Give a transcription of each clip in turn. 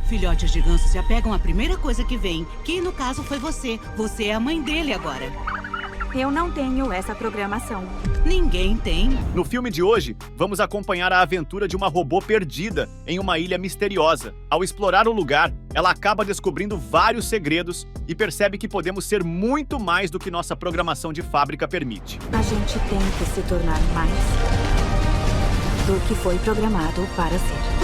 Filhotes de ganso se apegam à primeira coisa que vem, que no caso foi você. Você é a mãe dele agora. Eu não tenho essa programação. Ninguém tem. No filme de hoje, vamos acompanhar a aventura de uma robô perdida em uma ilha misteriosa. Ao explorar o lugar, ela acaba descobrindo vários segredos e percebe que podemos ser muito mais do que nossa programação de fábrica permite. A gente tem que se tornar mais do que foi programado para ser.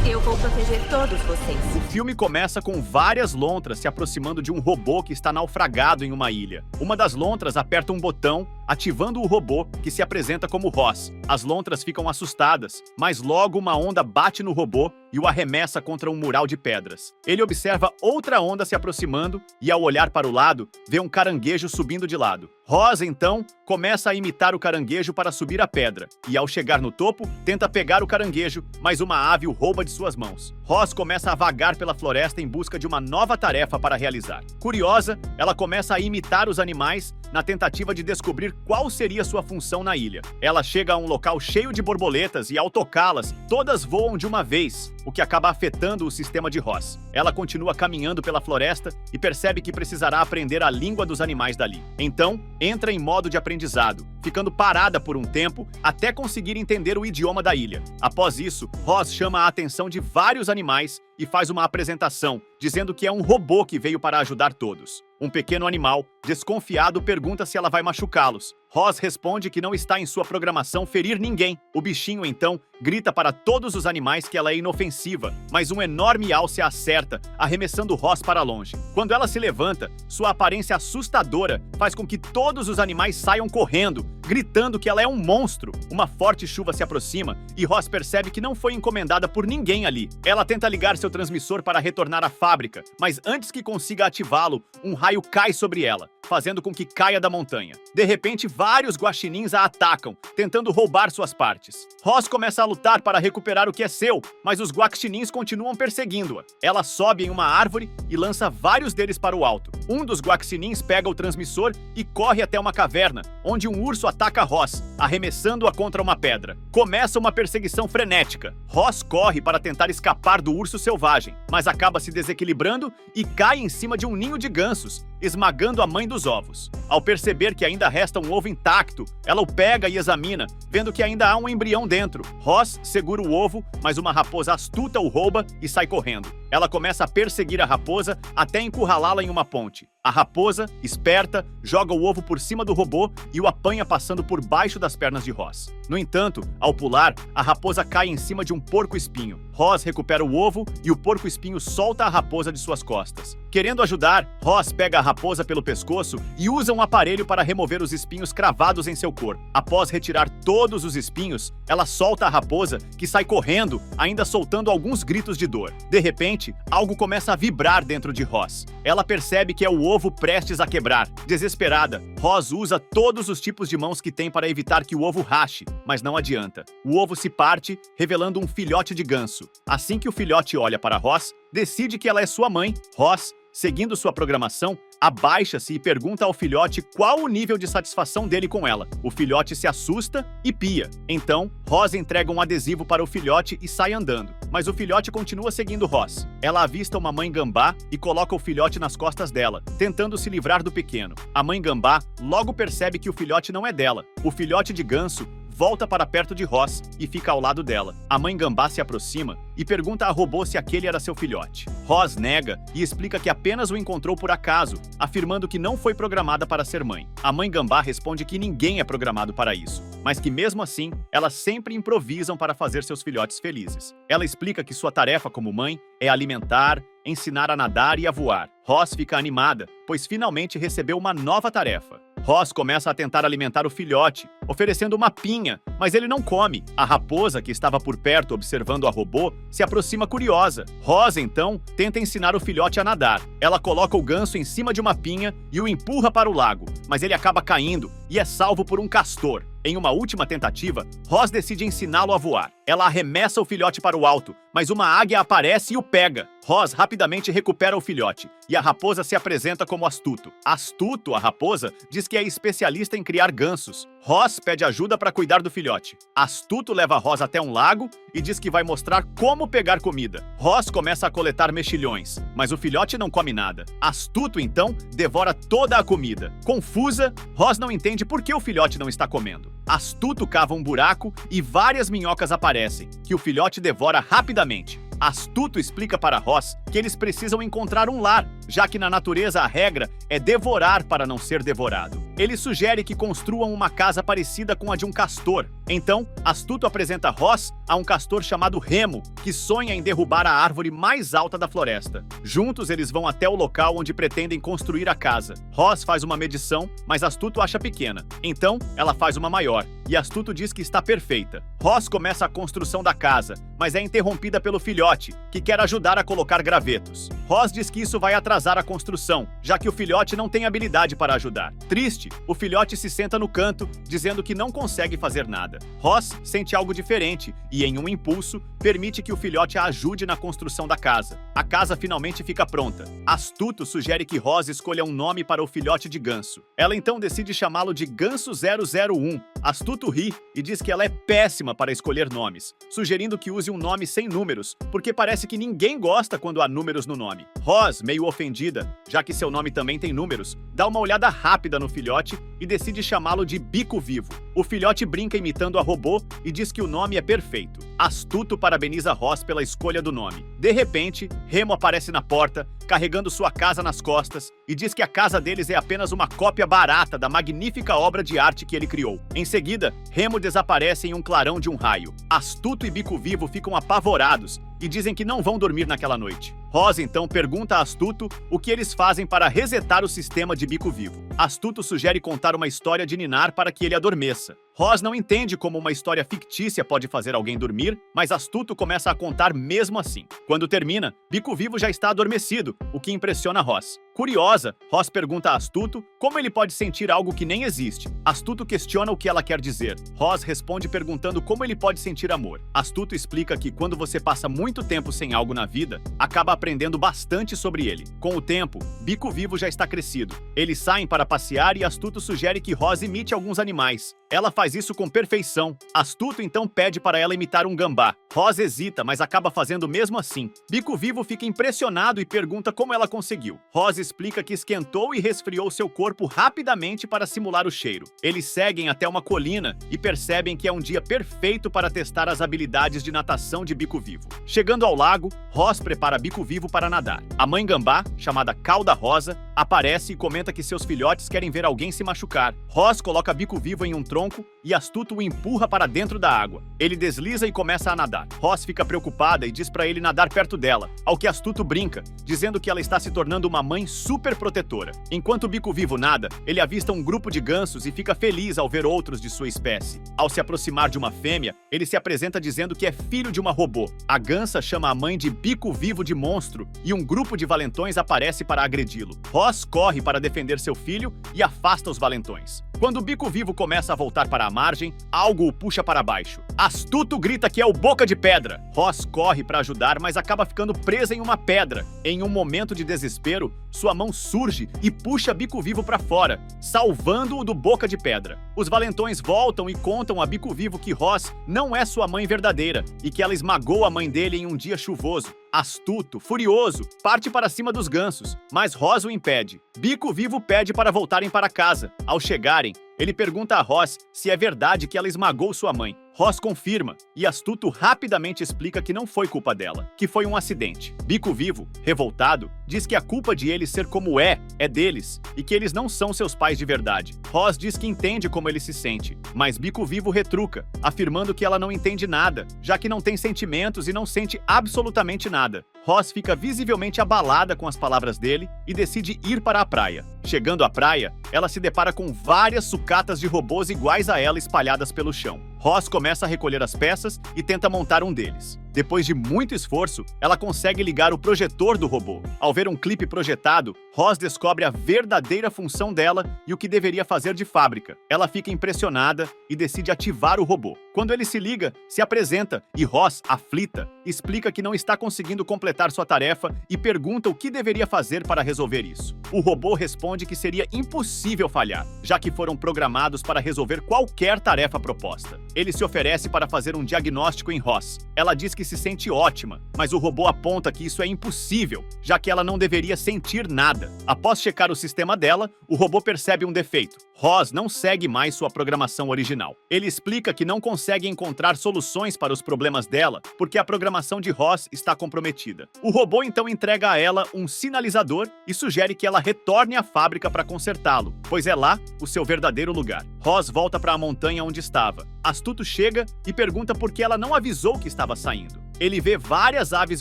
Eu vou proteger todos vocês. O filme começa com várias lontras se aproximando de um robô que está naufragado em uma ilha. Uma das lontras aperta um botão, ativando o robô, que se apresenta como Ross. As lontras ficam assustadas, mas logo uma onda bate no robô e o arremessa contra um mural de pedras. Ele observa outra onda se aproximando e, ao olhar para o lado, vê um caranguejo subindo de lado. Ross, então, começa a imitar o caranguejo para subir a pedra, e ao chegar no topo, tenta pegar o caranguejo, mas uma ave o rouba de suas mãos. Ross começa a vagar pela floresta em busca de uma nova tarefa para realizar. Curiosa, ela começa a imitar os animais na tentativa de descobrir qual seria sua função na ilha. Ela chega a um local cheio de borboletas e, ao tocá-las, todas voam de uma vez, o que acaba afetando o sistema de Ross. Ela continua caminhando pela floresta e percebe que precisará aprender a língua dos animais dali. Então, entra em modo de aprendizado, ficando parada por um tempo até conseguir entender o idioma da ilha. Após isso, Ross chama a atenção de vários animais e faz uma apresentação, dizendo que é um robô que veio para ajudar todos. Um pequeno animal, desconfiado, pergunta se ela vai machucá-los. Ross responde que não está em sua programação ferir ninguém. O bichinho, então, grita para todos os animais que ela é inofensiva, mas um enorme alce a acerta, arremessando Ross para longe. Quando ela se levanta, sua aparência assustadora faz com que todos os animais saiam correndo, gritando que ela é um monstro. Uma forte chuva se aproxima e Ross percebe que não foi encomendada por ninguém ali. Ela tenta ligar seu transmissor para retornar à fábrica, mas antes que consiga ativá-lo, um raio cai sobre ela, fazendo com que caia da montanha. De repente, vários guaxinins a atacam, tentando roubar suas partes. Ross começa a lutar para recuperar o que é seu, mas os guaxinins continuam perseguindo-a. Ela sobe em uma árvore e lança vários deles para o alto. Um dos guaxinins pega o transmissor e corre até uma caverna, onde um urso ataca Ross, arremessando-a contra uma pedra. Começa uma perseguição frenética. Ross corre para tentar escapar do urso selvagem, mas acaba se desequilibrando e cai em cima de um ninho de gansos, esmagando a mãe dos ovos. Ao perceber que ainda resta um ovo intacto, ela o pega e examina, vendo que ainda há um embrião dentro. Ross segura o ovo, mas uma raposa astuta o rouba e sai correndo. Ela começa a perseguir a raposa até encurralá-la em uma ponte. A raposa, esperta, joga o ovo por cima do robô e o apanha passando por baixo das pernas de Ross. No entanto, ao pular, a raposa cai em cima de um porco-espinho. Ross recupera o ovo e o porco-espinho solta a raposa de suas costas. Querendo ajudar, Ross pega a raposa pelo pescoço e usa um aparelho para remover os espinhos cravados em seu corpo. Após retirar todos os espinhos, ela solta a raposa, que sai correndo, ainda soltando alguns gritos de dor. De repente, algo começa a vibrar dentro de Ross. Ela percebe que é o ovo prestes a quebrar. Desesperada, Ross usa todos os tipos de mãos que tem para evitar que o ovo rache, mas não adianta. O ovo se parte, revelando um filhote de ganso. Assim que o filhote olha para Ross, decide que ela é sua mãe. Ross, seguindo sua programação, abaixa-se e pergunta ao filhote qual o nível de satisfação dele com ela. O filhote se assusta e pia. Então, Ross entrega um adesivo para o filhote e sai andando. Mas o filhote continua seguindo Ross. Ela avista uma mãe gambá e coloca o filhote nas costas dela, tentando se livrar do pequeno. A mãe gambá logo percebe que o filhote não é dela. O filhote de ganso volta para perto de Ross e fica ao lado dela. A mãe gambá se aproxima e pergunta a robô se aquele era seu filhote. Ross nega e explica que apenas o encontrou por acaso, afirmando que não foi programada para ser mãe. A mãe gambá responde que ninguém é programado para isso, mas que mesmo assim, elas sempre improvisam para fazer seus filhotes felizes. Ela explica que sua tarefa como mãe é alimentar, ensinar a nadar e a voar. Ross fica animada, pois finalmente recebeu uma nova tarefa. Ross começa a tentar alimentar o filhote, oferecendo uma pinha, mas ele não come. A raposa, que estava por perto observando a robô, se aproxima curiosa. Ross, então, tenta ensinar o filhote a nadar. Ela coloca o ganso em cima de uma pinha e o empurra para o lago, mas ele acaba caindo e é salvo por um castor. Em uma última tentativa, Roz decide ensiná-lo a voar. Ela arremessa o filhote para o alto, mas uma águia aparece e o pega. Roz rapidamente recupera o filhote, e a raposa se apresenta como Astuto. Astuto, a raposa, diz que é especialista em criar gansos. Roz pede ajuda para cuidar do filhote. Astuto leva Roz até um lago e diz que vai mostrar como pegar comida. Roz começa a coletar mexilhões, mas o filhote não come nada. Astuto, então, devora toda a comida. Confusa, Roz não entende por que o filhote não está comendo. Astuto cava um buraco e várias minhocas aparecem, que o filhote devora rapidamente. Astuto explica para Roz que eles precisam encontrar um lar, já que na natureza a regra é devorar para não ser devorado. Ele sugere que construam uma casa parecida com a de um castor. Então, Astuto apresenta Roz a um castor chamado Remo, que sonha em derrubar a árvore mais alta da floresta. Juntos, eles vão até o local onde pretendem construir a casa. Roz faz uma medição, mas Astuto acha pequena. Então, ela faz uma maior, e Astuto diz que está perfeita. Roz começa a construção da casa, mas é interrompida pelo filhote, que quer ajudar a colocar gravetos. Roz diz que isso vai atrasar a construção, já que o filhote não tem habilidade para ajudar. Triste, o filhote se senta no canto, dizendo que não consegue fazer nada. Roz sente algo diferente e, em um impulso, permite que o filhote a ajude na construção da casa. A casa finalmente fica pronta. Astuto sugere que Roz escolha um nome para o filhote de ganso. Ela então decide chamá-lo de Ganso 001. Astuto ri e diz que ela é péssima para escolher nomes, sugerindo que use um nome sem números, porque parece que ninguém gosta quando há números no nome. Roz, meio ofendida, já que seu nome também tem números, dá uma olhada rápida no filhote e decide chamá-lo de Bico Vivo. O filhote brinca imitando a robô e diz que o nome é perfeito. Astuto parabeniza Roz pela escolha do nome. De repente, Remo aparece na porta, carregando sua casa nas costas, e diz que a casa deles é apenas uma cópia barata da magnífica obra de arte que ele criou. Em seguida, Remo desaparece em um clarão de um raio. Astuto e Bico Vivo ficam apavorados e dizem que não vão dormir naquela noite. Roz então pergunta a Astuto o que eles fazem para resetar o sistema de Bico Vivo. Astuto sugere contar uma história de ninar para que ele adormeça. Roz não entende como uma história fictícia pode fazer alguém dormir, mas Astuto começa a contar mesmo assim. Quando termina, Bico Vivo já está adormecido, o que impressiona Roz. Curiosa, Roz pergunta a Astuto como ele pode sentir algo que nem existe. Astuto questiona o que ela quer dizer. Roz responde perguntando como ele pode sentir amor. Astuto explica que quando você passa muito tempo sem algo na vida, acaba aprendendo bastante sobre ele. Com o tempo, Bico Vivo já está crescido. Eles saem para passear e Astuto sugere que Roz imite alguns animais. Ela faz isso com perfeição. Astuto então pede para ela imitar um gambá. Roz hesita, mas acaba fazendo mesmo assim. Bico Vivo fica impressionado e pergunta como ela conseguiu. Roz explica que esquentou e resfriou seu corpo rapidamente para simular o cheiro. Eles seguem até uma colina e percebem que é um dia perfeito para testar as habilidades de natação de Bico Vivo. Chegando ao lago, Roz prepara Bico Vivo para nadar. A mãe gambá, chamada Cauda Rosa, aparece e comenta que seus filhotes querem ver alguém se machucar. Roz coloca Bico Vivo em um tronco e Astuto o empurra para dentro da água. Ele desliza e começa a nadar. Roz fica preocupada e diz para ele nadar perto dela, ao que Astuto brinca, dizendo que ela está se tornando uma mãe super protetora. Enquanto Bico Vivo nada, ele avista um grupo de gansos e fica feliz ao ver outros de sua espécie. Ao se aproximar de uma fêmea, ele se apresenta dizendo que é filho de uma robô. A gansa chama a mãe de Bico Vivo de monstro e um grupo de valentões aparece para agredi-lo. Roz corre para defender seu filho e afasta os valentões. Quando Bico Vivo começa a voltar para a margem, algo o puxa para baixo. Astuto grita que é o Boca de Pedra. Roz corre para ajudar, mas acaba ficando presa em uma pedra. Em um momento de desespero, sua mão surge e puxa Bico Vivo para fora, salvando-o do Boca de Pedra. Os valentões voltam e contam a Bico Vivo que Roz não é sua mãe verdadeira e que ela esmagou a mãe dele em um dia chuvoso. Astuto, furioso, parte para cima dos gansos, mas Roz o impede. Bico Vivo pede para voltarem para casa. Ao chegarem, ele pergunta a Roz se é verdade que ela esmagou sua mãe. Roz confirma, e Astuto rapidamente explica que não foi culpa dela, que foi um acidente. Bico Vivo, revoltado, diz que a culpa de ele ser como é deles, e que eles não são seus pais de verdade. Roz diz que entende como ele se sente, mas Bico Vivo retruca, afirmando que ela não entende nada, já que não tem sentimentos e não sente absolutamente nada. Roz fica visivelmente abalada com as palavras dele e decide ir para a praia. Chegando à praia, ela se depara com várias sucatas de robôs iguais a ela espalhadas pelo chão. Roz começa a recolher as peças e tenta montar um deles. Depois de muito esforço, ela consegue ligar o projetor do robô. Ao ver um clipe projetado, Roz descobre a verdadeira função dela e o que deveria fazer de fábrica. Ela fica impressionada e decide ativar o robô. Quando ele se liga, se apresenta e Roz, aflita, explica que não está conseguindo completar sua tarefa e pergunta o que deveria fazer para resolver isso. O robô responde que seria impossível falhar, já que foram programados para resolver qualquer tarefa proposta. Ele se oferece para fazer um diagnóstico em Roz. Ela diz que se sente ótima, mas o robô aponta que isso é impossível, já que ela não deveria sentir nada. Após checar o sistema dela, o robô percebe um defeito. Roz não segue mais sua programação original. Ele explica que não consegue encontrar soluções para os problemas dela, porque a programação de Roz está comprometida. O robô então entrega a ela um sinalizador e sugere que ela retorne à fábrica para consertá-lo, pois é lá o seu verdadeiro lugar. Roz volta para a montanha onde estava. Astuto chega e pergunta por que ela não avisou que estava saindo. Ele vê várias aves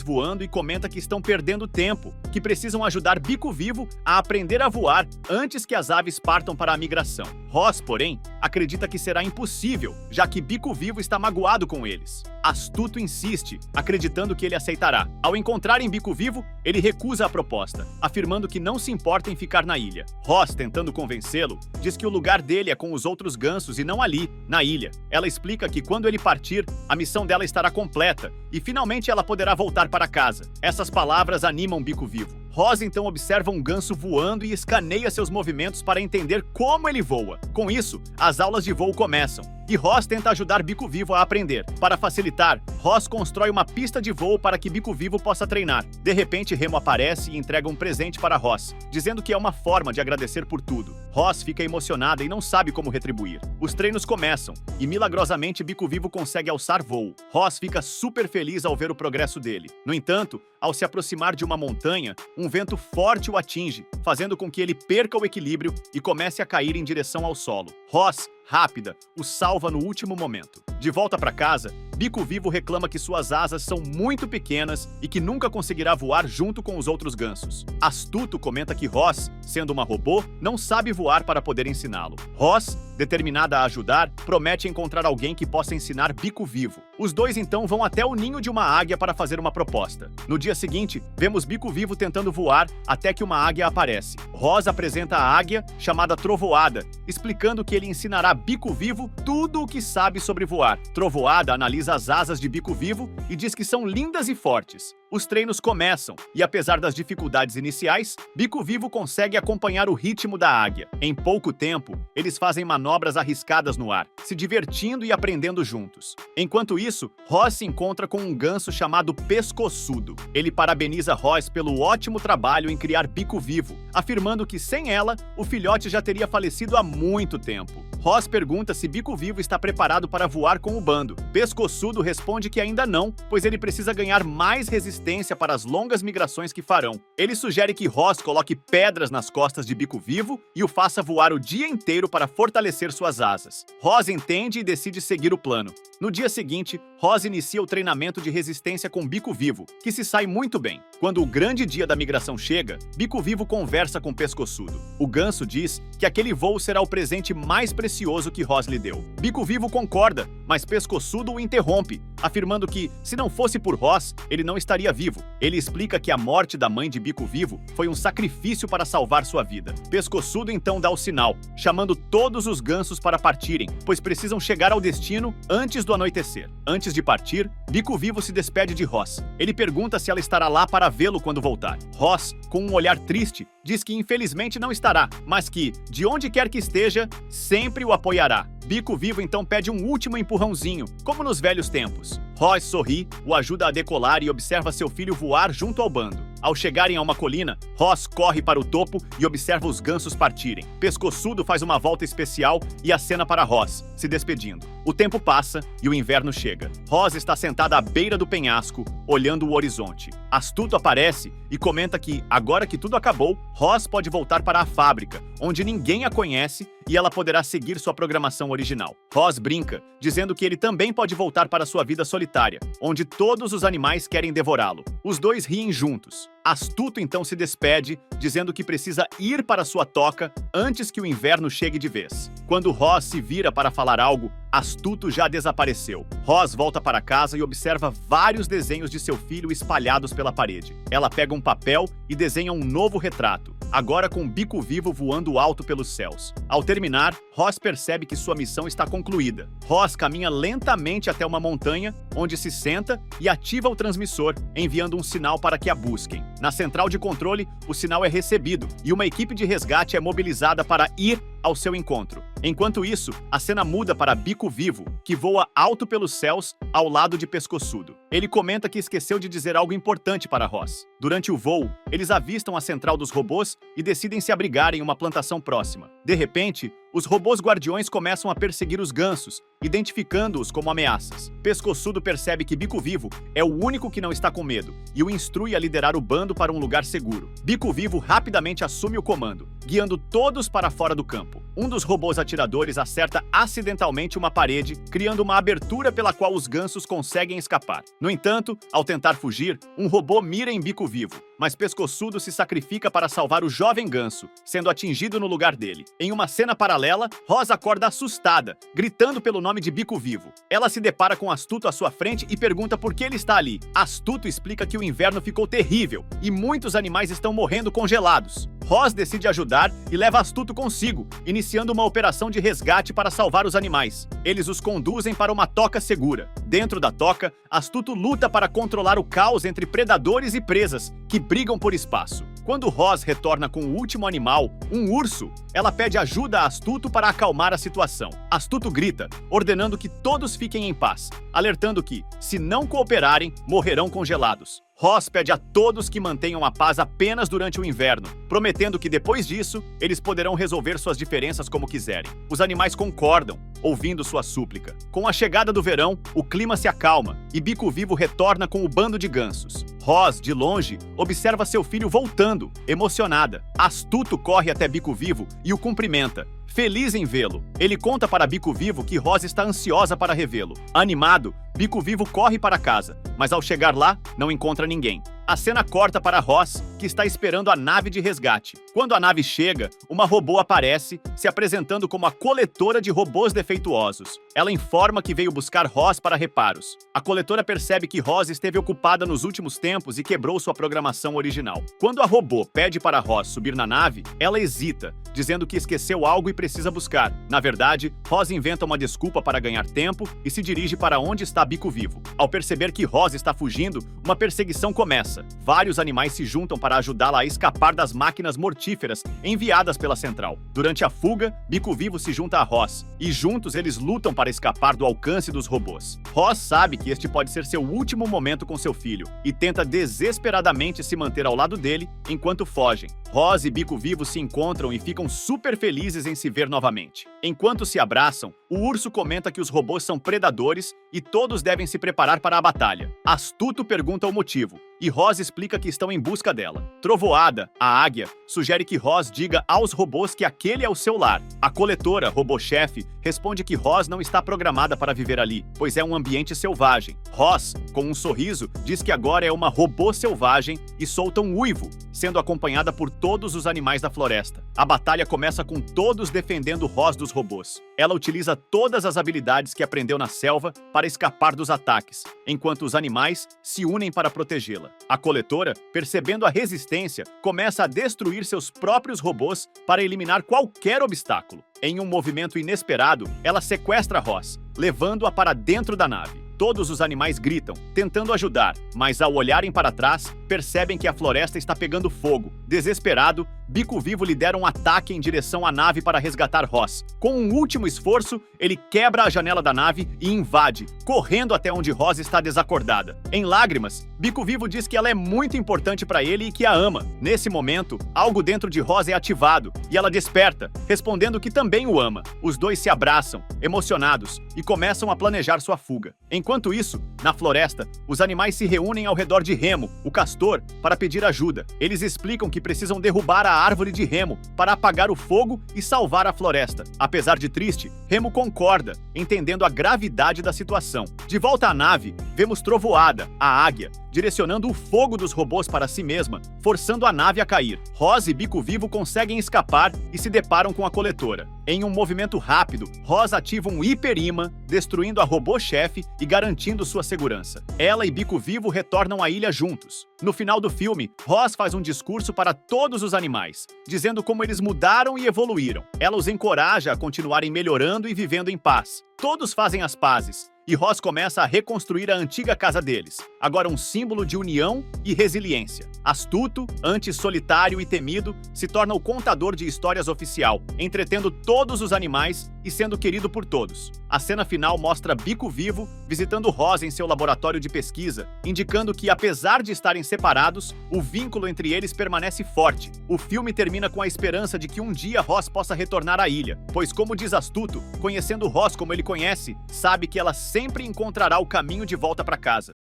voando e comenta que estão perdendo tempo, que precisam ajudar Bico Vivo a aprender a voar antes que as aves partam para a migração. Roz, porém, acredita que será impossível, já que Bico Vivo está magoado com eles. Astuto insiste, acreditando que ele aceitará. Ao encontrarem Bico Vivo, ele recusa a proposta, afirmando que não se importa em ficar na ilha. Roz, tentando convencê-lo, diz que o lugar dele é com os outros gansos e não ali, na ilha. Ela explica que quando ele partir, a missão dela estará completa e finalmente ela poderá voltar para casa. Essas palavras animam Bico Vivo. Roz então observa um ganso voando e escaneia seus movimentos para entender como ele voa. Com isso, as aulas de voo começam e Roz tenta ajudar Bico Vivo a aprender. Para facilitar, Roz constrói uma pista de voo para que Bico Vivo possa treinar. De repente, Remo aparece e entrega um presente para Roz, dizendo que é uma forma de agradecer por tudo. Roz fica emocionada e não sabe como retribuir. Os treinos começam e, milagrosamente, Bico Vivo consegue alçar voo. Roz fica super feliz ao ver o progresso dele. No entanto, ao se aproximar de uma montanha, um vento forte o atinge, fazendo com que ele perca o equilíbrio e comece a cair em direção ao solo. Roz, rápida, o salva no último momento. De volta para casa, Bico Vivo reclama que suas asas são muito pequenas e que nunca conseguirá voar junto com os outros gansos. Astuto comenta que Roz, sendo uma robô, não sabe voar para poder ensiná-lo. Roz, determinada a ajudar, promete encontrar alguém que possa ensinar Bico Vivo. Os dois então vão até o ninho de uma águia para fazer uma proposta. No dia seguinte, vemos Bico Vivo tentando voar até que uma águia aparece. Roz apresenta a águia, chamada Trovoada, explicando que ele ensinará Bico Vivo tudo o que sabe sobre voar. Trovoada analisa as asas de Bico Vivo e diz que são lindas e fortes. Os treinos começam e, apesar das dificuldades iniciais, Bico Vivo consegue acompanhar o ritmo da águia. Em pouco tempo, eles fazem manobras arriscadas no ar, se divertindo e aprendendo juntos. Enquanto isso, Roz se encontra com um ganso chamado Pescoçudo. Ele parabeniza Roz pelo ótimo trabalho em criar Bico Vivo, afirmando que sem ela, o filhote já teria falecido há muito tempo. Roz pergunta se Bico Vivo está preparado para voar com o bando. Pescoçudo responde que ainda não, pois ele precisa ganhar mais resistência para as longas migrações que farão. Ele sugere que Roz coloque pedras nas costas de Bico Vivo e o faça voar o dia inteiro para fortalecer suas asas. Roz entende e decide seguir o plano. No dia seguinte, Roz inicia o treinamento de resistência com Bico Vivo, que se sai muito bem. Quando o grande dia da migração chega, Bico Vivo conversa com Pescoçudo. O ganso diz que aquele voo será o presente mais precioso que Roz lhe deu. Bico Vivo concorda, mas Pescoçudo o interrompe, afirmando que, se não fosse por Roz, ele não estaria vivo. Ele explica que a morte da mãe de Bico Vivo foi um sacrifício para salvar sua vida. Pescoçudo então dá o sinal, chamando todos os gansos para partirem, pois precisam chegar ao destino antes do anoitecer. Antes de partir, Bico Vivo se despede de Roz. Ele pergunta se ela estará lá para vê-lo quando voltar. Roz, com um olhar triste, diz que infelizmente não estará, mas que, de onde quer que esteja, sempre o apoiará. Bico Vivo então pede um último empurrãozinho, como nos velhos tempos. Roz sorri, o ajuda a decolar e observa seu filho voar junto ao bando. Ao chegarem a uma colina, Roz corre para o topo e observa os gansos partirem. Pescoçudo faz uma volta especial e acena para Roz, se despedindo. O tempo passa e o inverno chega. Roz está sentada à beira do penhasco, olhando o horizonte. Astuto aparece e comenta que, agora que tudo acabou, Roz pode voltar para a fábrica, onde ninguém a conhece e ela poderá seguir sua programação original. Roz brinca, dizendo que ele também pode voltar para sua vida solitária, onde todos os animais querem devorá-lo. Os dois riem juntos. Astuto então se despede, dizendo que precisa ir para sua toca antes que o inverno chegue de vez. Quando Roz se vira para falar algo, Astuto já desapareceu. Roz volta para casa e observa vários desenhos de seu filho espalhados pela parede. Ela pega um papel e desenha um novo retrato, agora com Bico Vivo voando alto pelos céus. Ao terminar, Roz percebe que sua missão está concluída. Roz caminha lentamente até uma montanha, onde se senta e ativa o transmissor, enviando um sinal para que a busquem. Na central de controle, o sinal é recebido e uma equipe de resgate é mobilizada para ir ao seu encontro. Enquanto isso, a cena muda para Bico Vivo, que voa alto pelos céus ao lado de Pescoçudo. Ele comenta que esqueceu de dizer algo importante para Roz. Durante o voo, eles avistam a central dos robôs e decidem se abrigar em uma plantação próxima. De repente, os robôs guardiões começam a perseguir os gansos, identificando-os como ameaças. Pescoçudo percebe que Bico Vivo é o único que não está com medo e o instrui a liderar o bando para um lugar seguro. Bico Vivo rapidamente assume o comando, guiando todos para fora do campo. Um dos robôs atiradores acerta acidentalmente uma parede, criando uma abertura pela qual os gansos conseguem escapar. No entanto, ao tentar fugir, um robô mira em Bico Vivo, mas Pescoçudo se sacrifica para salvar o jovem ganso, sendo atingido no lugar dele. Em uma cena paralela, Roz acorda assustada, gritando pelo nome de Bico Vivo. Ela se depara com Astuto à sua frente e pergunta por que ele está ali. Astuto explica que o inverno ficou terrível e muitos animais estão morrendo congelados. Roz decide ajudar e leva Astuto consigo, iniciando uma operação de resgate para salvar os animais. Eles os conduzem para uma toca segura. Dentro da toca, Astuto luta para controlar o caos entre predadores e presas, que brigam por espaço. Quando Roz retorna com o último animal, um urso, ela pede ajuda a Astuto para acalmar a situação. Astuto grita, ordenando que todos fiquem em paz, alertando que, se não cooperarem, morrerão congelados. Roz pede a todos que mantenham a paz apenas durante o inverno, prometendo que depois disso, eles poderão resolver suas diferenças como quiserem. Os animais concordam, ouvindo sua súplica. Com a chegada do verão, o clima se acalma e Bico Vivo retorna com o bando de gansos. Roz, de longe, observa seu filho voltando, emocionada. Astuto corre até Bico Vivo e o cumprimenta. Feliz em vê-lo, ele conta para Bico Vivo que Roz está ansiosa para revê-lo. Animado, Bico Vivo corre para casa, mas ao chegar lá, não encontra ninguém. A cena corta para Roz, que está esperando a nave de resgate. Quando a nave chega, uma robô aparece, se apresentando como a coletora de robôs defeituosos. Ela informa que veio buscar Roz para reparos. A coletora percebe que Roz esteve ocupada nos últimos tempos e quebrou sua programação original. Quando a robô pede para Roz subir na nave, ela hesita, dizendo que esqueceu algo e precisa buscar. Na verdade, Roz inventa uma desculpa para ganhar tempo e se dirige para onde está Bico Vivo. Ao perceber que Roz está fugindo, uma perseguição começa. Vários animais se juntam para ajudá-la a escapar das máquinas mortíferas enviadas pela central. Durante a fuga, Bico Vivo se junta a Roz, e juntos eles lutam para escapar do alcance dos robôs. Roz sabe que este pode ser seu último momento com seu filho, e tenta desesperadamente se manter ao lado dele enquanto fogem. Roz e Bico Vivo se encontram e ficam super felizes em se ver novamente. Enquanto se abraçam, o urso comenta que os robôs são predadores e todos devem se preparar para a batalha. Astuto pergunta o motivo, e Roz explica que estão em busca dela. Trovoada, a águia, sugere que Roz diga aos robôs que aquele é o seu lar. A coletora, robô-chefe, responde que Roz não está programada para viver ali, pois é um ambiente selvagem. Roz, com um sorriso, diz que agora é uma robô selvagem e solta um uivo, sendo acompanhada por todos os animais da floresta. A batalha começa com todos defendendo Roz dos robôs. Ela utiliza todas as habilidades que aprendeu na selva para escapar dos ataques, enquanto os animais se unem para protegê-la. A coletora, percebendo a resistência, começa a destruir seus próprios robôs para eliminar qualquer obstáculo. Em um movimento inesperado, ela sequestra Roz, levando-a para dentro da nave. Todos os animais gritam, tentando ajudar, mas ao olharem para trás, percebem que a floresta está pegando fogo. Desesperado, Bico Vivo lidera um ataque em direção à nave para resgatar Roz. Com um último esforço, ele quebra a janela da nave e invade, correndo até onde Roz está desacordada. Em lágrimas, Bico Vivo diz que ela é muito importante para ele e que a ama. Nesse momento, algo dentro de Roz é ativado e ela desperta, respondendo que também o ama. Os dois se abraçam, emocionados, e começam a planejar sua fuga. Enquanto isso, na floresta, os animais se reúnem ao redor de Remo, o castor, para pedir ajuda. Eles explicam que precisam derrubar a árvore de Remo para apagar o fogo e salvar a floresta. Apesar de triste, Remo concorda, entendendo a gravidade da situação. De volta à nave, vemos Trovoada, a águia, direcionando o fogo dos robôs para si mesma, forçando a nave a cair. Roz e Bico Vivo conseguem escapar e se deparam com a coletora. Em um movimento rápido, Roz ativa um hiper-imã, destruindo a robô-chefe e garantindo sua segurança. Ela e Bico Vivo retornam à ilha juntos. No final do filme, Roz faz um discurso para todos os animais, dizendo como eles mudaram e evoluíram. Ela os encoraja a continuarem melhorando e vivendo em paz. Todos fazem as pazes, e Roz começa a reconstruir a antiga casa deles, agora um símbolo de união e resiliência. Astuto, antes solitário e temido, se torna o contador de histórias oficial, entretendo todos os animais e sendo querido por todos. A cena final mostra Bico Vivo visitando Roz em seu laboratório de pesquisa, indicando que, apesar de estarem separados, o vínculo entre eles permanece forte. O filme termina com a esperança de que um dia Roz possa retornar à ilha, pois, como diz Astuto, conhecendo Roz como ele conhece, sabe que ela sempre encontrará o caminho de volta para casa.